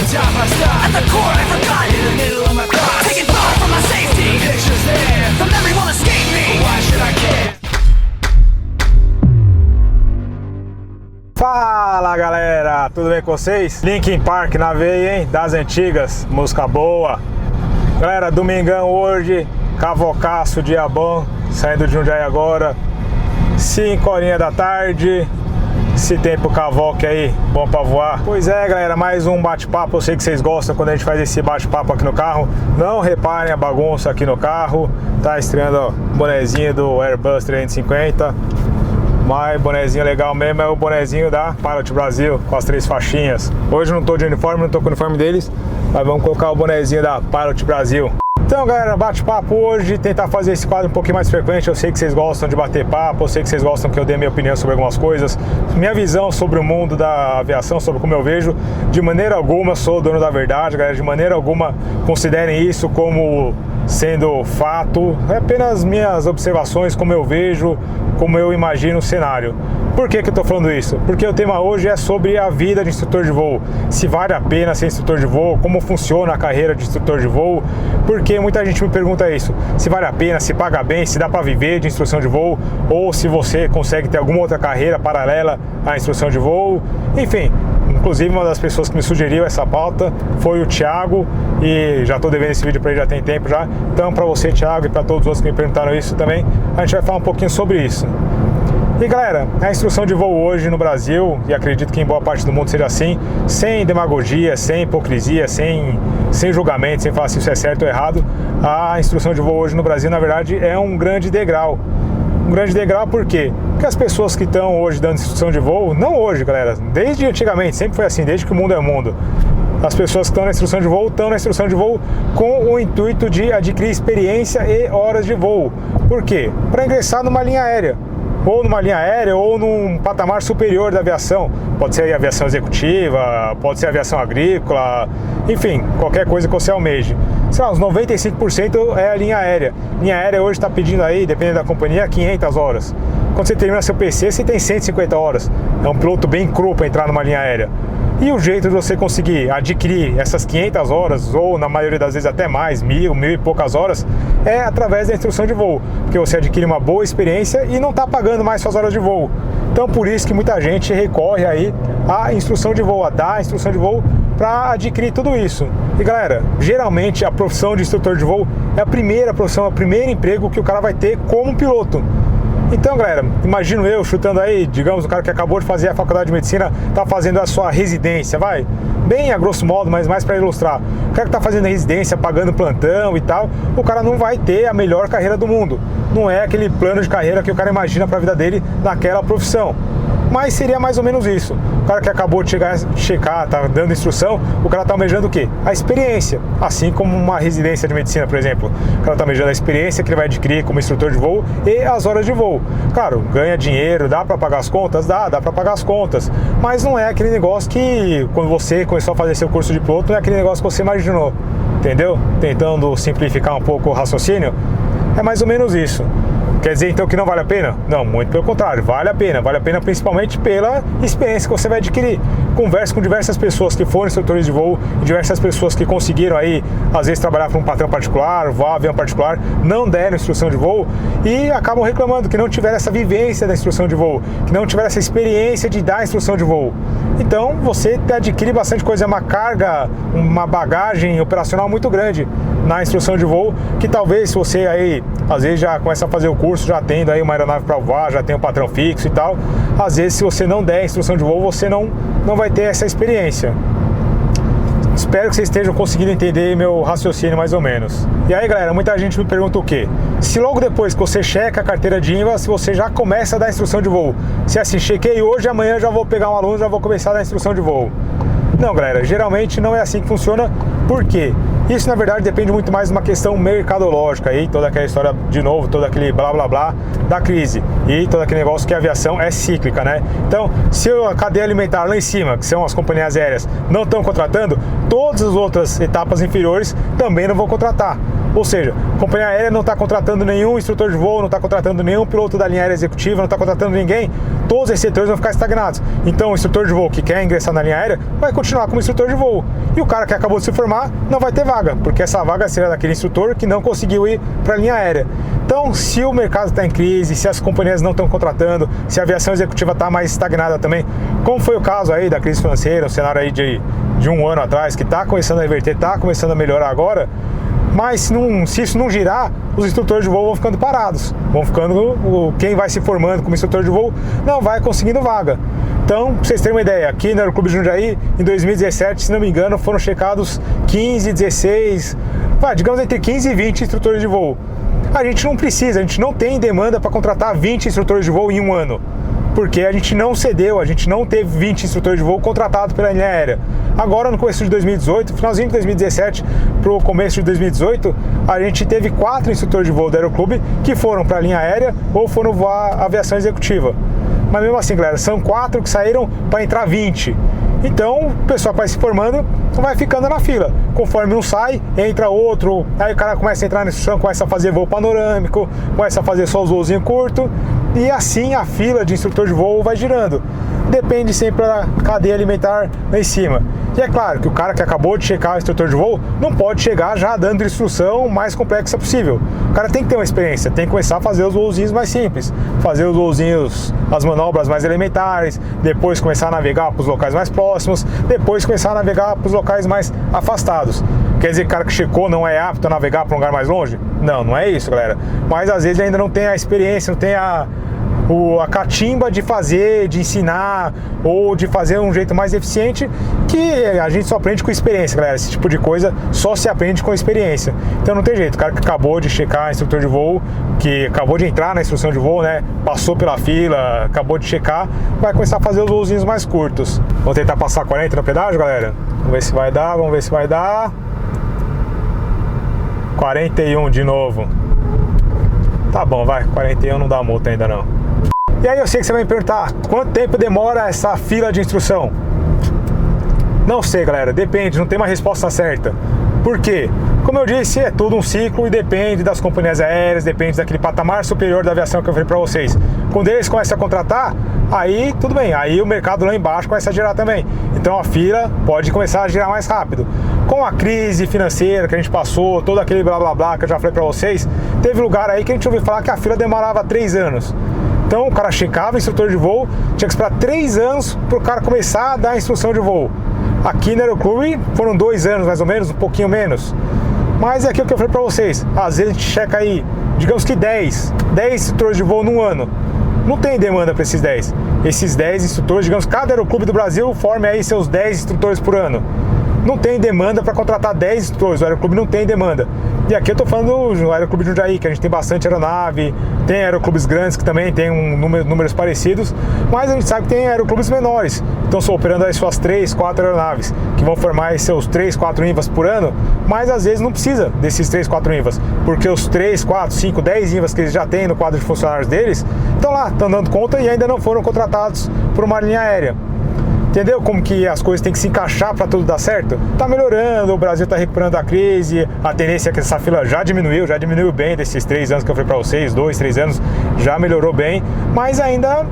time I stop. At the core I forgot. In the middle of my thoughts. Taking far from my safety. Pictures there. The memory won't escape me. Why should I care? Fala galera, tudo bem com vocês? Linkin Park na veia, hein? Das antigas, música boa. Galera, domingão hoje, cavocaço, dia bom. Saindo de Jundiaí agora, 5 horinhas da tarde. Esse tempo cavoque aí, bom pra voar. Pois é galera, mais um bate-papo. Eu sei que vocês gostam quando a gente faz esse bate-papo aqui no carro. Não reparem a bagunça aqui no carro. Tá estreando ó, o bonezinho do Airbus 350. Mas bonezinho legal mesmo é o bonezinho da Pilot Brasil, com as 3 faixinhas. Hoje não tô de uniforme, não tô com o uniforme deles, mas vamos colocar o bonezinho da Pilot Brasil. Então galera, bate-papo hoje, tentar fazer esse quadro um pouquinho mais frequente. Eu sei que vocês gostam de bater papo, eu sei que vocês gostam que eu dê minha opinião sobre algumas coisas, minha visão sobre o mundo da aviação, sobre como eu vejo. De maneira alguma sou dono da verdade, galera, de maneira alguma considerem isso como sendo fato, é apenas minhas observações, como eu vejo, como eu imagino o cenário. Por que eu estou falando isso? Porque o tema hoje é sobre a vida de instrutor de voo, se vale a pena ser instrutor de voo, como funciona a carreira de instrutor de voo, porque muita gente me pergunta isso, se vale a pena, se paga bem, se dá para viver de instrução de voo, ou se você consegue ter alguma outra carreira paralela à instrução de voo, enfim. Inclusive uma das pessoas que me sugeriu essa pauta foi o Thiago, e já estou devendo esse vídeo para ele já tem tempo já. Então para você Thiago e para todos os outros que me perguntaram isso também, a gente vai falar um pouquinho sobre isso. E galera, a instrução de voo hoje no Brasil, e acredito que em boa parte do mundo seja assim, sem demagogia, sem hipocrisia, sem julgamento, sem falar se isso é certo ou errado, a instrução de voo hoje no Brasil na verdade é um grande degrau. Um grande degrau por quê? Porque as pessoas que estão hoje dando instrução de voo, não hoje galera, desde antigamente, sempre foi assim, desde que o mundo é mundo. As pessoas que estão na instrução de voo estão na instrução de voo com o intuito de adquirir experiência e horas de voo. Por quê? Para ingressar numa linha aérea. Ou numa linha aérea, ou num patamar superior da aviação. Pode ser aviação executiva, pode ser aviação agrícola, enfim, qualquer coisa que você almeje. Sei lá, uns 95% é a linha aérea. Linha aérea hoje está pedindo aí, dependendo da companhia, 500 horas. Quando você termina seu PC, você tem 150 horas. É um piloto bem cru para entrar numa linha aérea. E o jeito de você conseguir adquirir essas 500 horas, ou na maioria das vezes até mais, 1000 e poucas horas, é através da instrução de voo. Porque você adquire uma boa experiência e não está pagando mais suas horas de voo. Então por isso que muita gente recorre aí à instrução de voo, a dar instrução de voo para adquirir tudo isso. E galera, geralmente a profissão de instrutor de voo é a primeira profissão, é o primeiro emprego que o cara vai ter como piloto. Então galera, imagino eu chutando aí, digamos, o cara que acabou de fazer a faculdade de medicina, tá fazendo a sua residência, vai? Bem a grosso modo, mas mais para ilustrar. O cara que tá fazendo a residência, pagando plantão e tal, o cara não vai ter a melhor carreira do mundo. Não é aquele plano de carreira que o cara imagina para a vida dele naquela profissão. Mas seria mais ou menos isso. O cara que acabou de checar, tá dando instrução, o cara tá almejando o quê? A experiência. Assim como uma residência de medicina, por exemplo. O cara tá almejando a experiência que ele vai adquirir como instrutor de voo e as horas de voo. Claro, ganha dinheiro, dá para pagar as contas? Dá para pagar as contas. Mas não é aquele negócio que, quando você começou a fazer seu curso de piloto, não é aquele negócio que você imaginou. Entendeu? Tentando simplificar um pouco o raciocínio, é mais ou menos isso. Quer dizer então que não vale a pena? Não, muito pelo contrário, vale a pena principalmente pela experiência que você vai adquirir. Converse com diversas pessoas que foram instrutores de voo, diversas pessoas que conseguiram aí, às vezes, trabalhar para um patrão particular, voar avião particular, não deram instrução de voo e acabam reclamando que não tiveram essa vivência da instrução de voo, que não tiveram essa experiência de dar instrução de voo. Então você adquire bastante coisa, é uma carga, uma bagagem operacional muito grande na instrução de voo, que talvez se você aí, às vezes já começa a fazer o curso, já tendo aí uma aeronave para voar, já tem um patrão fixo e tal, às vezes se você não der instrução de voo, você não vai ter essa experiência. Espero que vocês estejam conseguindo entender meu raciocínio mais ou menos. E aí galera, muita gente me pergunta o quê? Se logo depois que você checa a carteira de INVA, se você já começa a dar instrução de voo. Se assim, chequei hoje, amanhã já vou pegar um aluno, já vou começar a dar instrução de voo. Não galera, geralmente não é assim que funciona. Por quê? Isso na verdade depende muito mais de uma questão mercadológica aí, toda aquela história de novo, todo aquele blá blá blá da crise e todo aquele negócio que a aviação é cíclica, né? Então, se a cadeia alimentar lá em cima, que são as companhias aéreas, não estão contratando, todas as outras etapas inferiores também não vão contratar. Ou seja, a companhia aérea não está contratando nenhum instrutor de voo, não está contratando nenhum piloto da linha aérea executiva, não está contratando ninguém, todos esses setores vão ficar estagnados. Então o instrutor de voo que quer ingressar na linha aérea vai continuar como instrutor de voo. E o cara que acabou de se formar não vai ter vaga, porque essa vaga será daquele instrutor que não conseguiu ir para a linha aérea. Então, se o mercado está em crise, se as companhias não estão contratando, se a aviação executiva está mais estagnada também, como foi o caso aí da crise financeira, um cenário aí de um ano atrás, que está começando a reverter, está começando a melhorar agora, mas se isso não girar, os instrutores de voo vão ficando parados, quem vai se formando como instrutor de voo não vai conseguindo vaga. Então, pra vocês terem uma ideia, aqui no Aeroclube Jundiaí, em 2017, se não me engano, foram checados 15, 16, digamos entre 15 e 20 instrutores de voo. A gente não precisa, a gente não tem demanda para contratar 20 instrutores de voo em um ano, porque a gente não cedeu, a gente não teve 20 instrutores de voo contratados pela linha aérea. Agora, no começo de 2018, finalzinho de 2017 para o começo de 2018, a gente teve 4 instrutores de voo do Aeroclube que foram para a linha aérea ou foram voar aviação executiva. Mas mesmo assim, galera, são 4 que saíram para entrar 20. Então, o pessoal que vai se formando vai ficando na fila. Conforme um sai, entra outro, aí o cara começa a entrar na instrução, começa a fazer voo panorâmico, começa a fazer só os voos curtos, e assim a fila de instrutor de voo vai girando. Depende sempre da cadeia alimentar lá em cima. E é claro que o cara que acabou de checar o instrutor de voo não pode chegar já dando instrução mais complexa possível. O cara tem que ter uma experiência, tem que começar a fazer os voozinhos mais simples, fazer os voozinhos, as manobras mais elementares, depois começar a navegar para os locais mais próximos, depois começar a navegar para os locais mais afastados. Quer dizer que o cara que checou não é apto a navegar para um lugar mais longe? Não, não é isso, galera. Mas às vezes ainda não tem a experiência, não tem a catimba de fazer, de ensinar ou de fazer um jeito mais eficiente, que a gente só aprende com experiência, galera. Esse tipo de coisa só se aprende com experiência. Então não tem jeito, o cara que acabou de checar instrutor de voo, que acabou de entrar na instrução de voo, né, passou pela fila, acabou de checar, vai começar a fazer os voozinhos mais curtos. Vamos tentar passar 40 no pedágio, galera? Vamos ver se vai dar, vamos ver se vai dar. 41 de novo. Tá bom, vai, 41 não dá multa ainda não. E aí eu sei que você vai me perguntar, quanto tempo demora essa fila de instrução? Não sei, galera, depende, não tem uma resposta certa. Por quê? Como eu disse, é tudo um ciclo e depende das companhias aéreas, depende daquele patamar superior da aviação que eu falei pra vocês. Quando eles começam a contratar, aí tudo bem, aí o mercado lá embaixo começa a girar também. Então a fila pode começar a girar mais rápido. Com a crise financeira que a gente passou, todo aquele blá blá blá que eu já falei pra vocês, teve lugar aí que a gente ouviu falar que a fila demorava 3 anos. Então o cara checava o instrutor de voo, tinha que esperar 3 anos para o cara começar a dar a instrução de voo. Aqui no Aeroclube foram 2 anos mais ou menos, um pouquinho menos. Mas é aquilo que eu falei para vocês, às vezes a gente checa aí, digamos que 10 instrutores de voo num ano. Não tem demanda para esses 10. Esses 10 instrutores, digamos, cada Aeroclube do Brasil forme aí seus 10 instrutores por ano. Não tem demanda para contratar 10 instrutores, o Aeroclube não tem demanda. E aqui eu estou falando do Aeroclube de Jundiaí, que a gente tem bastante aeronave, tem aeroclubes grandes que também tem números parecidos, mas a gente sabe que tem aeroclubes menores, então estão operando as suas 3, 4 aeronaves, que vão formar aí seus 3, 4 INVAs por ano, mas às vezes não precisa desses 3, 4 INVAs, porque os 3, 4, 5, 10 INVAs que eles já têm no quadro de funcionários deles, estão lá, estão dando conta e ainda não foram contratados por uma linha aérea. Entendeu como que as coisas têm que se encaixar para tudo dar certo? Tá melhorando, o Brasil tá recuperando a crise, a tendência é que essa fila já diminuiu bem desses 3 anos que eu falei para vocês, 2, 3 anos, já melhorou bem, mas ainda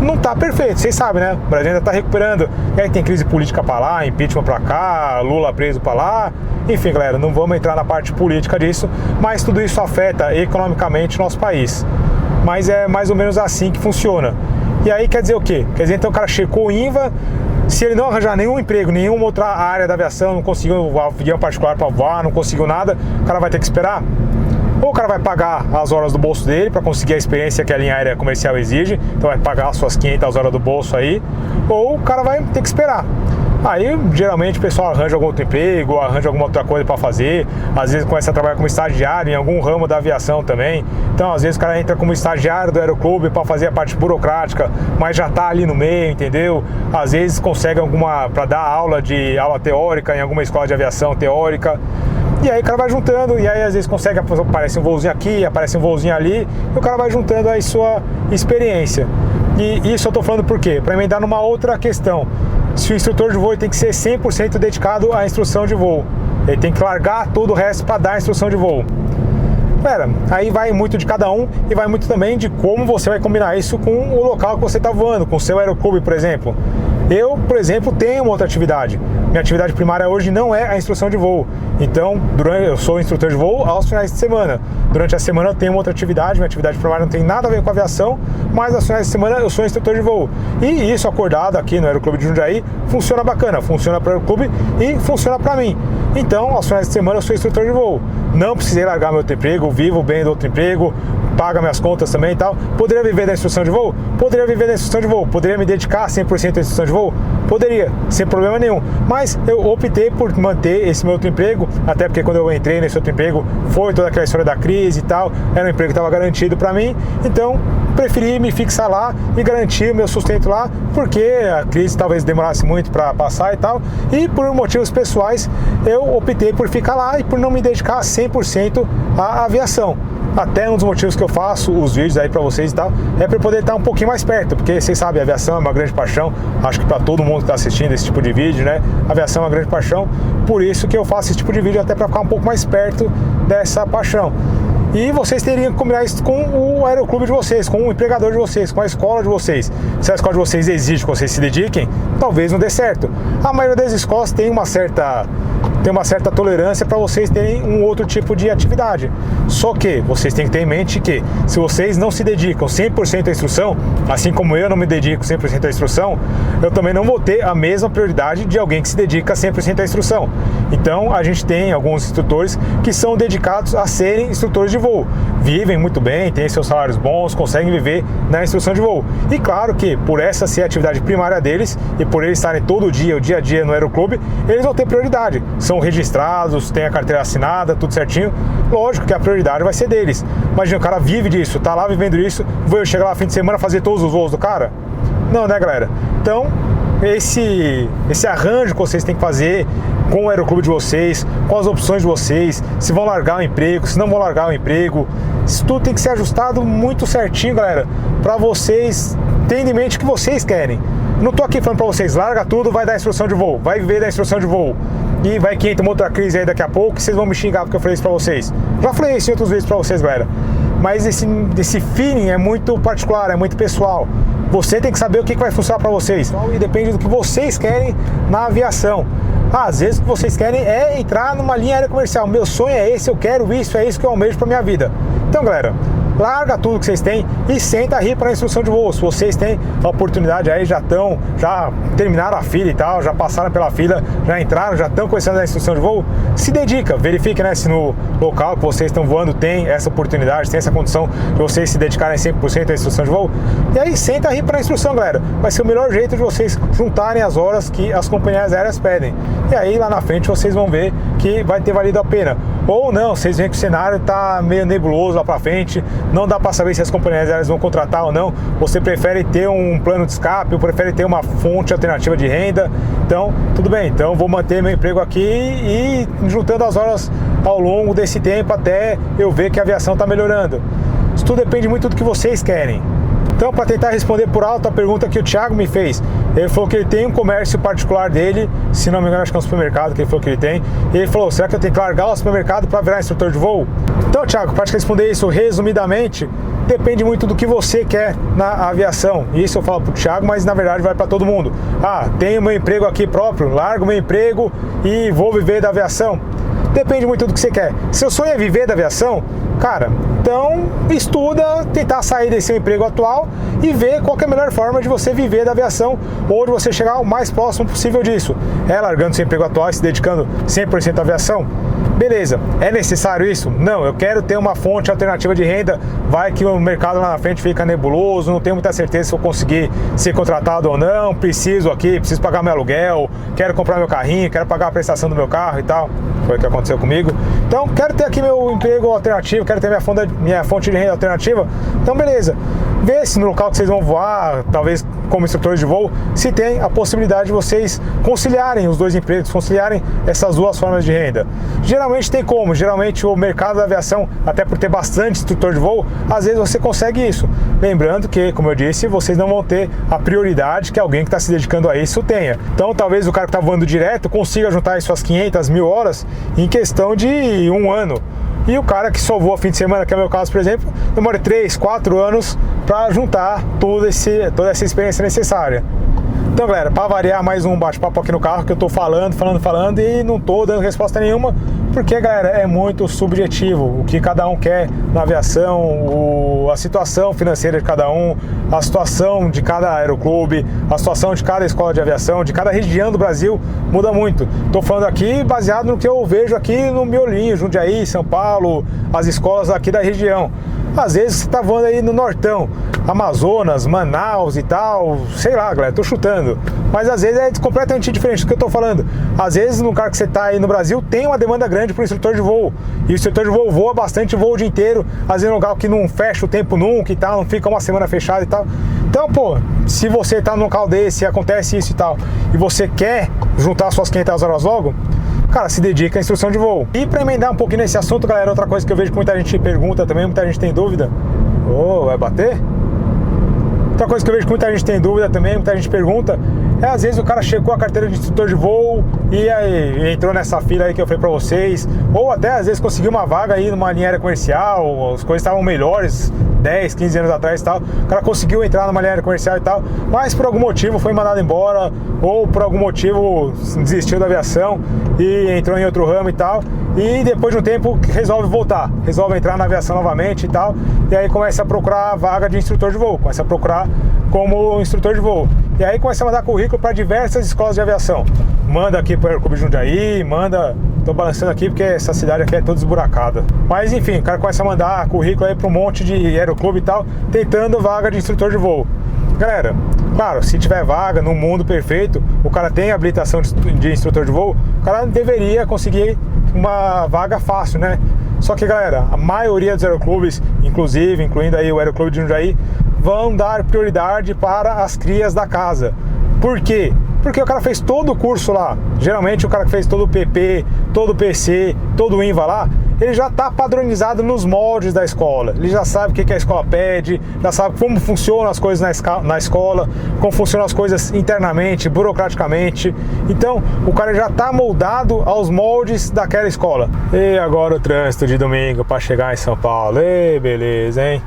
não tá perfeito, vocês sabem, né? O Brasil ainda tá recuperando, e aí tem crise política para lá, impeachment para cá, Lula preso para lá, enfim, galera, não vamos entrar na parte política disso, mas tudo isso afeta economicamente o nosso país. Mas é mais ou menos assim que funciona. E aí quer dizer o quê? Quer dizer, então o cara checou o INVA, se ele não arranjar nenhum emprego, nenhuma outra área da aviação, não conseguiu um avião particular para voar, não conseguiu nada, o cara vai ter que esperar? Ou o cara vai pagar as horas do bolso dele para conseguir a experiência que a linha aérea comercial exige, então vai pagar as suas 500 horas do bolso aí, ou o cara vai ter que esperar. Aí, geralmente, o pessoal arranja algum outro emprego, arranja alguma outra coisa para fazer. Às vezes começa a trabalhar como estagiário em algum ramo da aviação também. Então, às vezes o cara entra como estagiário do Aeroclube para fazer a parte burocrática, mas já tá ali no meio, entendeu? Às vezes consegue para dar aula teórica em alguma escola de aviação teórica. E aí o cara vai juntando, e aí às vezes consegue, aparece um voozinho aqui, aparece um voozinho ali, e o cara vai juntando aí sua experiência. E isso eu tô falando por quê? Para emendar numa outra questão. Se o instrutor de voo tem que ser 100% dedicado à instrução de voo. Ele tem que largar todo o resto para dar a instrução de voo. Galera, aí vai muito de cada um e vai muito também de como você vai combinar isso com o local que você está voando, com o seu aeroclube, por exemplo. Eu, por exemplo, tenho uma outra atividade. Minha atividade primária hoje não é a instrução de voo. Então, eu sou instrutor de voo aos finais de semana. Durante a semana eu tenho uma outra atividade. Minha atividade primária não tem nada a ver com aviação, mas aos finais de semana eu sou instrutor de voo. E isso acordado aqui no Aeroclube de Jundiaí funciona bacana. Funciona para o Aeroclube e funciona para mim. Então, aos finais de semana eu sou instrutor de voo. Não precisei largar meu outro emprego, vivo bem do outro emprego, paga minhas contas também e tal. Poderia viver da instrução de voo? Poderia viver da instrução de voo. Poderia me dedicar 100% à instrução de voo? Poderia, sem problema nenhum. Mas eu optei por manter esse meu outro emprego, até porque quando eu entrei nesse outro emprego foi toda aquela história da crise e tal, era um emprego que estava garantido para mim, então preferi me fixar lá e garantir o meu sustento lá, porque a crise talvez demorasse muito para passar e tal, e por motivos pessoais eu optei por ficar lá e por não me dedicar 100% à aviação. Até um dos motivos que eu faço os vídeos aí pra vocês e tal, é pra eu poder estar um pouquinho mais perto, porque vocês sabem, a aviação é uma grande paixão, acho que pra todo mundo que tá assistindo esse tipo de vídeo, né, a aviação é uma grande paixão, por isso que eu faço esse tipo de vídeo, até pra ficar um pouco mais perto dessa paixão. E vocês teriam que combinar isso com o aeroclube de vocês, com o empregador de vocês, com a escola de vocês. Se a escola de vocês exige que vocês se dediquem, talvez não dê certo. A maioria das escolas tem uma certa tolerância para vocês terem um outro tipo de atividade. Só que vocês têm que ter em mente que se vocês não se dedicam 100% à instrução, assim como eu não me dedico 100% à instrução, eu também não vou ter a mesma prioridade de alguém que se dedica 100% à instrução. Então a gente tem alguns instrutores que são dedicados a serem instrutores de voo. Vivem muito bem, têm seus salários bons, conseguem viver na instrução de voo. E claro que por essa ser a atividade primária deles e por eles estarem todo dia, o dia a dia no aeroclube, eles vão ter prioridade. São registrados, têm a carteira assinada, tudo certinho. Lógico que a prioridade vai ser deles. Imagina, o cara vive disso, tá lá vivendo isso, vou eu chegar lá no fim de semana fazer todos os voos do cara? Não, né, galera? Então, esse arranjo que vocês têm que fazer com o aeroclube de vocês, com as opções de vocês, se vão largar o emprego, se não vão largar o emprego, isso tudo tem que ser ajustado muito certinho, galera, para vocês terem em mente o que vocês querem. Não tô aqui falando para vocês, larga tudo, vai dar instrução de voo, vai viver da instrução de voo. E vai que entra uma outra crise aí daqui a pouco, e vocês vão me xingar porque eu falei isso pra vocês. Já falei isso em outros vídeos pra vocês, galera. Mas esse feeling é muito particular, é muito pessoal. Você tem que saber o que vai funcionar pra vocês. E depende do que vocês querem na aviação. Às vezes o que vocês querem é entrar numa linha aérea comercial. Meu sonho é esse, eu quero isso, é isso que eu almejo pra minha vida. Então, galera, larga tudo que vocês têm e senta a rir para a instrução de voo. Se vocês têm a oportunidade aí, já terminaram a fila e tal, já passaram pela fila, já entraram, já estão começando a instrução de voo, se dedica, verifique, né, se no local que vocês estão voando tem essa oportunidade, tem essa condição de vocês se dedicarem 100% à instrução de voo. E aí senta a rir para a instrução, galera. Vai ser o melhor jeito de vocês juntarem as horas que as companhias aéreas pedem. E aí lá na frente vocês vão ver que vai ter valido a pena. Ou não, vocês veem que o cenário tá meio nebuloso lá para frente, não dá para saber se as companhias aéreas vão contratar ou não, você prefere ter um plano de escape, ou prefere ter uma fonte alternativa de renda, então tudo bem, então vou manter meu emprego aqui e juntando as horas ao longo desse tempo até eu ver que a aviação está melhorando. Isso tudo depende muito do que vocês querem. Então, para tentar responder por alto a pergunta que o Thiago me fez, ele falou que ele tem um comércio particular dele, se não me engano acho que é um supermercado que ele falou que ele tem, e ele falou, será que eu tenho que largar o supermercado para virar instrutor de voo? Então, Thiago, para te responder isso resumidamente, depende muito do que você quer na aviação. Isso eu falo pro Thiago, mas na verdade vai para todo mundo. Ah, tenho meu emprego aqui próprio, largo meu emprego e vou viver da aviação. Depende muito do que você quer. Se o sonho é viver da aviação, cara, então estuda, tentar sair desse seu emprego atual e ver qual que é a melhor forma de você viver da aviação ou de você chegar o mais próximo possível disso. É largando seu emprego atual e se dedicando 100% à aviação? Beleza. É necessário isso? Não, eu quero ter uma fonte alternativa de renda, vai que o mercado lá na frente fica nebuloso, não tenho muita certeza se vou conseguir ser contratado ou não, preciso pagar meu aluguel, quero comprar meu carrinho, quero pagar a prestação do meu carro e tal. Foi o que aconteceu comigo. Então, quero ter aqui meu emprego alternativo, quero ter minha fonte de renda alternativa. Então, beleza. Vê se no local que vocês vão voar, talvez como instrutores de voo, se tem a possibilidade de vocês conciliarem os dois empregos, conciliarem essas duas formas de renda. Geralmente tem como, geralmente o mercado da aviação, até por ter bastante instrutor de voo, às vezes você consegue isso. Lembrando que, como eu disse, vocês não vão ter a prioridade que alguém que está se dedicando a isso tenha. Então talvez o cara que está voando direto consiga juntar as suas 500 mil horas em questão de 1 ano. E o cara que só voa fim de semana, que é o meu caso, por exemplo, demora 3, 4 anos para juntar toda essa experiência necessária. Então, galera, para variar mais um bate-papo aqui no carro, que eu tô falando e não tô dando resposta nenhuma, porque, galera, é muito subjetivo o que cada um quer na aviação, a situação financeira de cada um, a situação de cada aeroclube, a situação de cada escola de aviação, de cada região do Brasil, muda muito. Tô falando aqui baseado no que eu vejo aqui no miolinho, Jundiaí, São Paulo, as escolas aqui da região. Às vezes você tá voando aí no Nortão, Amazonas, Manaus e tal, sei lá, galera, tô chutando. Mas às vezes é completamente diferente do que eu tô falando. Às vezes no lugar que você tá aí no Brasil tem uma demanda grande pro instrutor de voo. E o instrutor de voo voa bastante, voa o dia inteiro. Às vezes é um lugar que não fecha o tempo nunca e tal, não fica uma semana fechada e tal. Então, pô, se você tá num local desse e acontece isso e tal, e você quer juntar suas 500 horas logo, cara, se dedica à instrução de voo. E para emendar um pouquinho nesse assunto, galera, outra coisa que eu vejo que muita gente pergunta também, muita gente tem dúvida. Vai bater? Outra coisa que eu vejo que muita gente tem dúvida também, muita gente pergunta, às vezes o cara chegou a carteira de instrutor de voo e aí entrou nessa fila aí que eu falei pra vocês, ou até às vezes conseguiu uma vaga aí numa linha aérea comercial, as coisas estavam melhores 10, 15 anos atrás e tal, o cara conseguiu entrar numa linha aérea comercial e tal, mas por algum motivo foi mandado embora, ou por algum motivo desistiu da aviação e entrou em outro ramo e tal, e depois de um tempo resolve voltar, resolve entrar na aviação novamente e tal, e aí começa a procurar a vaga de instrutor de voo, começa a procurar como instrutor de voo, e aí começa a mandar currículo para diversas escolas de aviação, manda aqui para o Aeroclube de Jundiaí, tô balançando aqui porque essa cidade aqui é toda esburacada, mas enfim, o cara começa a mandar currículo aí para um monte de aeroclube e tal, tentando vaga de instrutor de voo. Galera, claro, se tiver vaga no mundo perfeito, o cara tem habilitação de instrutor de voo, o cara deveria conseguir uma vaga fácil, né? Só que, galera, a maioria dos aeroclubes, incluindo aí o Aeroclube de Jundiaí, vão dar prioridade para as crias da casa. Por quê? Porque o cara fez todo o curso lá. Geralmente o cara que fez todo o PP, todo o PC, todo o INVA lá, ele já está padronizado nos moldes da escola. Ele já sabe o que a escola pede, já sabe como funcionam as coisas na escola, como funcionam as coisas internamente, burocraticamente. Então, o cara já está moldado aos moldes daquela escola. E agora o trânsito de domingo para chegar em São Paulo. Ei, beleza, hein?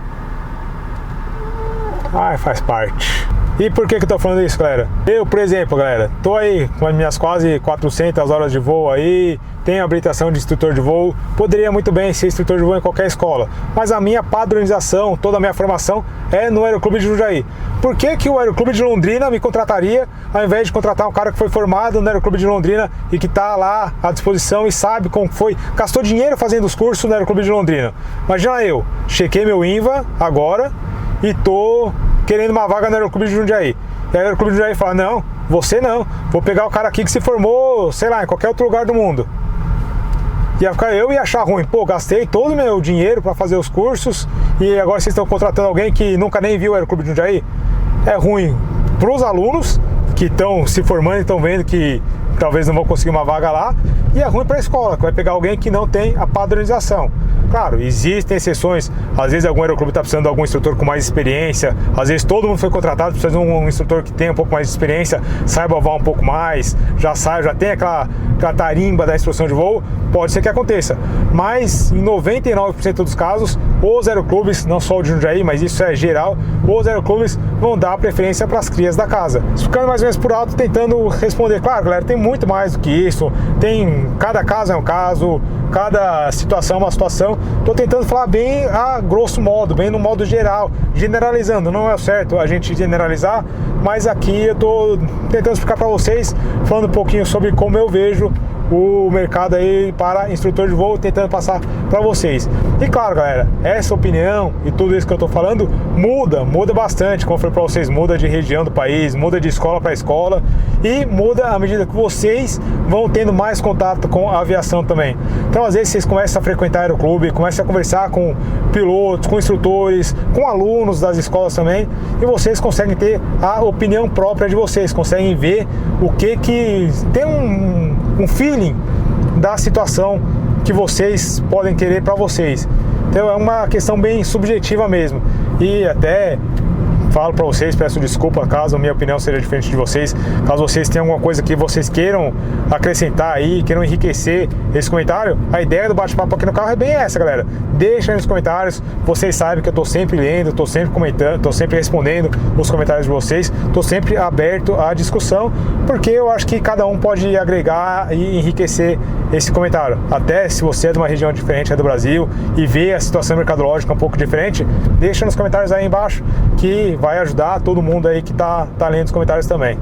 Ai, faz parte. E por que eu tô falando isso, galera? Eu, por exemplo, galera, tô aí com as minhas quase 400 horas de voo aí, tenho habilitação de instrutor de voo, poderia muito bem ser instrutor de voo em qualquer escola, mas a minha padronização, toda a minha formação é no Aeroclube de Jundiaí. Por que o Aeroclube de Londrina me contrataria ao invés de contratar um cara que foi formado no Aeroclube de Londrina e que tá lá à disposição e sabe como foi, gastou dinheiro fazendo os cursos no Aeroclube de Londrina? Imagina eu, chequei meu INVA agora e tô querendo uma vaga no Aeroclube de Jundiaí. E aí o Aeroclube de Jundiaí fala, não, você não, vou pegar o cara aqui que se formou, sei lá, em qualquer outro lugar do mundo. Eu ia achar ruim, pô, gastei todo o meu dinheiro para fazer os cursos e agora vocês estão contratando alguém que nunca nem viu o Aeroclube de Jundiaí. É ruim para os alunos que estão se formando e estão vendo que talvez não vão conseguir uma vaga lá, e é ruim para a escola, que vai pegar alguém que não tem a padronização. Claro, existem exceções, às vezes algum aeroclube está precisando de algum instrutor com mais experiência, às vezes todo mundo foi contratado, precisa de um instrutor que tenha um pouco mais de experiência, saiba voar um pouco mais, já tem aquela tarimba da instrução de voo, pode ser que aconteça, mas em 99% dos casos, os aeroclubes, não só o de Jundiaí, mas isso é geral, os aeroclubes vão dar preferência para as crias da casa. Ficando mais ou menos por alto, tentando responder, claro, galera, tem muito mais do que isso, cada caso é um caso, cada situação é uma situação. Estou tentando falar bem a grosso modo, bem no modo geral, generalizando. Não é certo a gente generalizar, mas aqui eu estou tentando explicar para vocês, falando um pouquinho sobre como eu vejo o mercado aí para instrutor de voo, tentando passar para vocês. E claro, galera, essa opinião e tudo isso que eu estou falando muda bastante, como eu falei para vocês, muda de região do país, muda de escola para escola e muda à medida que vocês vão tendo mais contato com a aviação também. Então, às vezes vocês começam a frequentar aeroclube, começam a conversar com pilotos, com instrutores, com alunos das escolas também, e vocês conseguem ter a opinião própria de vocês, conseguem ver o que tem um feeling da situação que vocês podem querer para vocês. Então é uma questão bem subjetiva mesmo. e até falo para vocês, peço desculpa caso a minha opinião seja diferente de vocês, caso vocês tenham alguma coisa que vocês queiram acrescentar aí, queiram enriquecer esse comentário. A ideia do bate-papo aqui no carro é bem essa, galera. Deixa aí nos comentários, vocês sabem que eu tô sempre lendo, tô sempre comentando, tô sempre respondendo os comentários de vocês, tô sempre aberto à discussão, porque eu acho que cada um pode agregar e enriquecer esse comentário. Até se você é de uma região diferente do Brasil e vê a situação mercadológica um pouco diferente, deixa nos comentários aí embaixo que vai ajudar todo mundo aí que tá lendo os comentários também.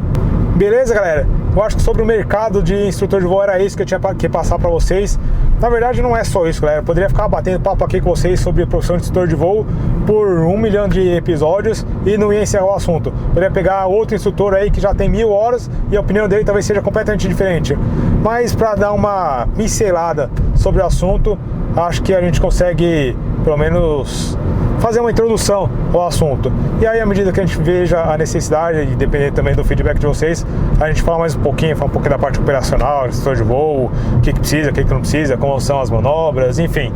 Beleza, galera? Eu acho que sobre o mercado de instrutor de voo era isso que eu tinha que passar para vocês. Na verdade não é só isso, galera. Eu poderia ficar batendo papo aqui com vocês sobre a profissão de instrutor de voo por 1 milhão de episódios e não ia encerrar o assunto. Eu poderia pegar outro instrutor aí que já tem 1000 horas e a opinião dele talvez seja completamente diferente. Mas para dar uma pincelada sobre o assunto, acho que a gente consegue pelo menos fazer uma introdução ao assunto. E aí, à medida que a gente veja a necessidade, e dependendo também do feedback de vocês, a gente fala mais um pouquinho, fala um pouquinho da parte operacional, instrutor de voo, o que precisa, o que não precisa, como são as manobras, enfim.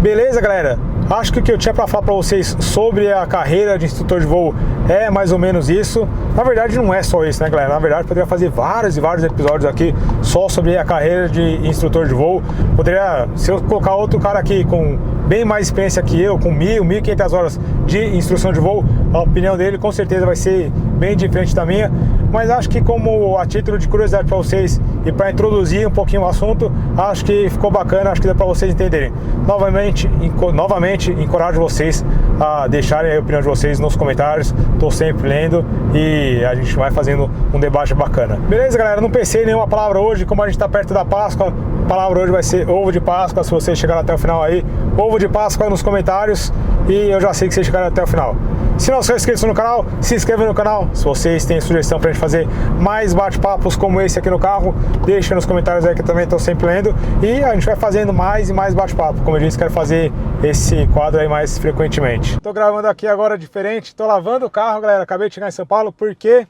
Beleza, galera? Acho que o que eu tinha para falar para vocês sobre a carreira de instrutor de voo é mais ou menos isso. Na verdade não é só isso, né, galera? Na verdade poderia fazer vários e vários episódios aqui só sobre a carreira de instrutor de voo. Poderia, se eu colocar outro cara aqui com bem mais experiência que eu, com 1.500 horas de instrução de voo, a opinião dele com certeza vai ser bem diferente da minha. Mas acho que como a título de curiosidade para vocês e para introduzir um pouquinho o assunto, acho que ficou bacana, acho que dá para vocês entenderem. Novamente encorajo vocês a deixarem a opinião de vocês nos comentários, estou sempre lendo e a gente vai fazendo um debate bacana. Beleza, galera? Não pensei em nenhuma palavra hoje, como a gente está perto da Páscoa, a palavra hoje vai ser ovo de Páscoa, se vocês chegaram até o final aí, ovo de Páscoa nos comentários e eu já sei que vocês chegaram até o final. Se não são inscritos no canal, se inscreva no canal. Se vocês têm sugestão pra gente fazer mais bate-papos como esse aqui no carro, deixa nos comentários aí que eu também estou sempre lendo. E a gente vai fazendo mais e mais bate-papo. Como eu disse, quero fazer esse quadro aí mais frequentemente. Tô gravando aqui agora diferente, tô lavando o carro, galera. Acabei de chegar em São Paulo, porque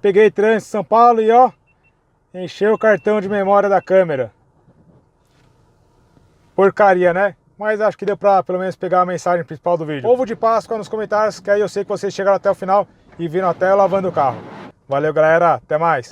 peguei trânsito em São Paulo e ó, encheu o cartão de memória da câmera. Porcaria, né? Mas acho que deu pra pelo menos pegar a mensagem principal do vídeo. Ovo de Páscoa nos comentários, que aí eu sei que vocês chegaram até o final e viram até eu lavando o carro. Valeu, galera, até mais!